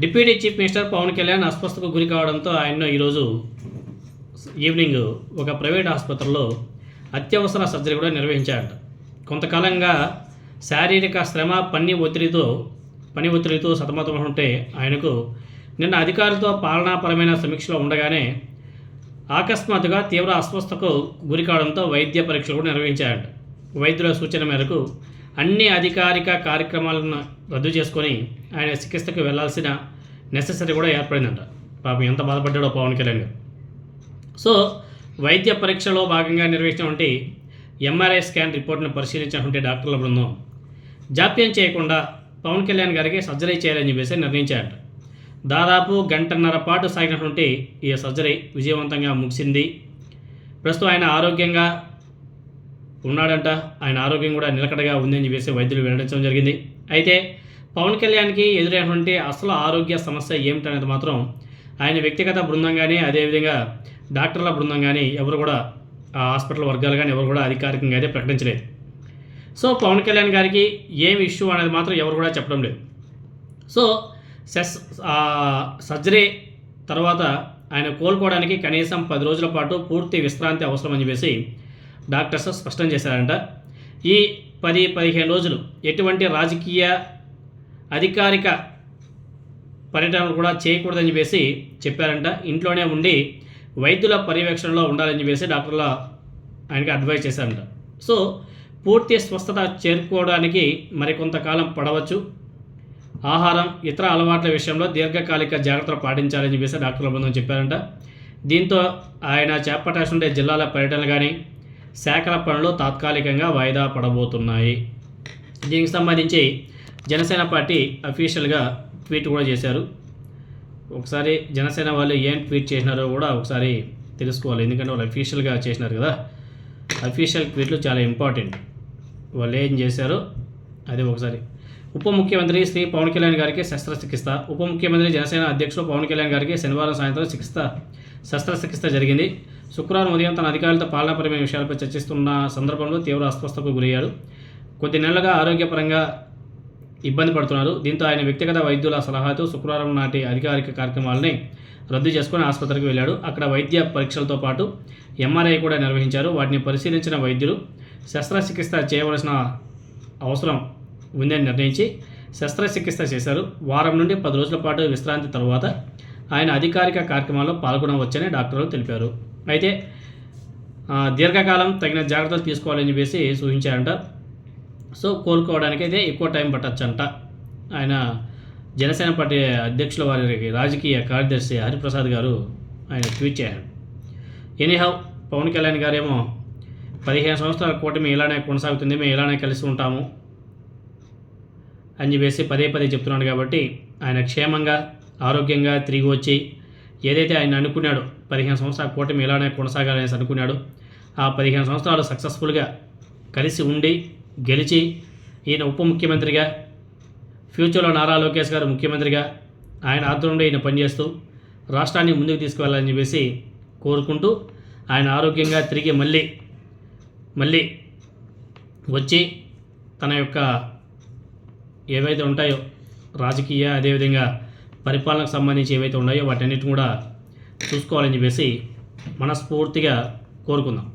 Deputy chief minister Pawan Kalyan అస్వస్థతకు గురి కావడంతో ఆయన్ను ఈరోజు ఈవినింగ్ ఒక ప్రైవేట్ ఆసుపత్రిలో అత్యవసర సర్జరీ కూడా నిర్వహించారట. కొంతకాలంగా శారీరక శ్రమ పని ఒత్తిడితో సతమతం ఉంటే ఆయనకు నిన్న అధికారులతో పాలనాపరమైన సమీక్షలో ఉండగానే అకస్మాత్తుగా తీవ్ర అస్వస్థతకు గురి కావడంతో వైద్య పరీక్షలు కూడా నిర్వహించారట. వైద్యుల సూచన మేరకు అన్ని అధికారిక కార్యక్రమాలను రద్దు చేసుకొని ఆయన చికిత్సకు వెళ్లాల్సిన నెసెసరీ కూడా ఏర్పడిందంట. పాపం ఎంత బాధపడ్డాడో పవన్ కళ్యాణ్ గారు. సో వైద్య పరీక్షలో భాగంగా నిర్వహించినటువంటి ఎంఆర్ఐ స్కాన్ రిపోర్ట్ను పరిశీలించినటువంటి డాక్టర్ల బృందం జాప్యం చేయకుండా పవన్ కళ్యాణ్ గారికి సర్జరీ చేయాలని చెప్పేసి నిర్ణయించారట. దాదాపు గంటన్నర పాటు సాగినటువంటి ఈ సర్జరీ విజయవంతంగా ముగిసింది. ప్రస్తుతం ఆయన ఆరోగ్యంగా ఉన్నాడంట. ఆయన ఆరోగ్యం కూడా నిలకడగా ఉందని చెప్పేసి వైద్యులు వెల్లడించడం జరిగింది. అయితే పవన్ కళ్యాణ్కి ఎదురైనటువంటి అసలు ఆరోగ్య సమస్య ఏమిటనేది మాత్రం ఆయన వ్యక్తిగత బృందం కానీ అదేవిధంగా డాక్టర్ల బృందం కానీ ఎవరు కూడా ఆ హాస్పిటల్ వర్గాలు కానీ ఎవరు కూడా అధికారికంగా అయితే ప్రకటించలేదు. సో పవన్ కళ్యాణ్ గారికి ఏమి ఇష్యూ అనేది మాత్రం ఎవరు కూడా చెప్పడం లేదు. సో సర్జరీ తర్వాత ఆయన కోలుకోవడానికి కనీసం 10 రోజుల పాటు పూర్తి విశ్రాంతి అవసరమని చెప్పేసి డాక్టర్స్ స్పష్టం చేశారంట. ఈ 10-15 రోజులు ఎటువంటి రాజకీయ అధికారిక పర్యటనలు కూడా చేయకూడదని చెప్పేసి చెప్పారంట. ఇంట్లోనే ఉండి వైద్యుల పర్యవేక్షణలో ఉండాలని చెప్పేసి డాక్టర్ల ఆయనకి అడ్వైజ్ చేశారంట. సో పూర్తి స్వస్థత చేరుకోవడానికి మరికొంతకాలం పడవచ్చు. ఆహారం ఇతర అలవాట్ల విషయంలో దీర్ఘకాలిక జాగ్రత్తలు పాటించాలని చెప్పేసి డాక్టర్ల బృందం చెప్పారంట. దీంతో ఆయన చేపట్టాల్సిన జిల్లాల పర్యటనలు కానీ శాఖల పనులు తాత్కాలికంగా వాయిదా పడబోతున్నాయి. దీనికి సంబంధించి జనసేన పార్టీ అఫీషియల్గా ట్వీట్ కూడా చేశారు. ఒకసారి జనసేన వాళ్ళు ఏం ట్వీట్ చేసినారో కూడా ఒకసారి తెలుసుకోవాలి. ఎందుకంటే వాళ్ళు అఫీషియల్గా చేసినారు కదా. అఫీషియల్ ట్వీట్లు చాలా ఇంపార్టెంట్. వాళ్ళు ఏం చేశారో అది ఒకసారి. ఉప ముఖ్యమంత్రి శ్రీ పవన్ కళ్యాణ్ గారికి శస్త్రచికిత్స. ఉప ముఖ్యమంత్రి జనసేన అధ్యక్షులు పవన్ కళ్యాణ్ గారికి శనివారం సాయంత్రం శస్త్రచికిత్స జరిగింది. శుక్రవారం ఉదయం తన అధికారులతో పాలనాపరమైన విషయాలపై చర్చిస్తున్న సందర్భంలో తీవ్ర అస్వస్థతకు గురయ్యారు. కొద్ది నెలలుగా ఆరోగ్యపరంగా ఇబ్బంది పడుతున్నారు. దీంతో ఆయన వ్యక్తిగత వైద్యుల సలహాతో శుక్రవారం నాటి అధికారిక కార్యక్రమాలని రద్దు చేసుకుని ఆసుపత్రికి వెళ్ళాడు. అక్కడ వైద్య పరీక్షలతో పాటు ఎంఆర్ఐ కూడా నిర్వహించారు. వాటిని పరిశీలించిన వైద్యులు శస్త్రచికిత్స చేయవలసిన అవసరం ఉందని నిర్ణయించి శస్త్రచికిత్స చేశారు. వారం నుండి 10 రోజుల పాటు విశ్రాంతి తర్వాత ఆయన అధికారిక కార్యక్రమాల్లో పాల్గొనవచ్చని డాక్టర్లు తెలిపారు. అయితే దీర్ఘకాలం తగిన జాగ్రత్తలు తీసుకోవాలని చెప్పేసి సూచించారంట. సో కోలుకోవడానికి అయితే ఎక్కువ టైం పట్టచ్చంట. ఆయన జనసేన పార్టీ అధ్యక్షుల వారికి రాజకీయ కార్యదర్శి హరిప్రసాద్ గారు ఆయన ట్వీట్ చేశారు. ఎనీహౌ పవన్ కళ్యాణ్ గారేమో 15 సంవత్సరాల కూటమి ఇలానే కొనసాగుతుంది, మేము ఇలానే కలిసి ఉంటాము అని చెప్పేసి పదే చెప్తున్నాడు. కాబట్టి ఆయన క్షేమంగా ఆరోగ్యంగా తిరిగి వచ్చి ఏదైతే ఆయన అనుకున్నాడో 15 సంవత్సరాల కూటమి ఇలానే కొనసాగాలనేసి అనుకున్నాడు, ఆ 15 సంవత్సరాలు సక్సెస్ఫుల్గా కలిసి ఉండి గెలిచి ఈయన ఉప ముఖ్యమంత్రిగా, ఫ్యూచర్లో నారా లోకేష్ గారు ముఖ్యమంత్రిగా ఆయన ఆధ్వర్యంలో ఈయన పనిచేస్తూ రాష్ట్రాన్ని ముందుకు తీసుకువెళ్ళాలని చెప్పేసి కోరుకుంటూ ఆయన ఆరోగ్యంగా తిరిగి మళ్ళీ వచ్చి తన యొక్క ఏవైతే ఉంటాయో రాజకీయ అదేవిధంగా పరిపాలనకు సంబంధించి ఏవైతే ఉన్నాయో వాటన్నిటిని కూడా చూసుకోవాలని చెప్పేసి మనస్ఫూర్తిగా కోరుకుందాం.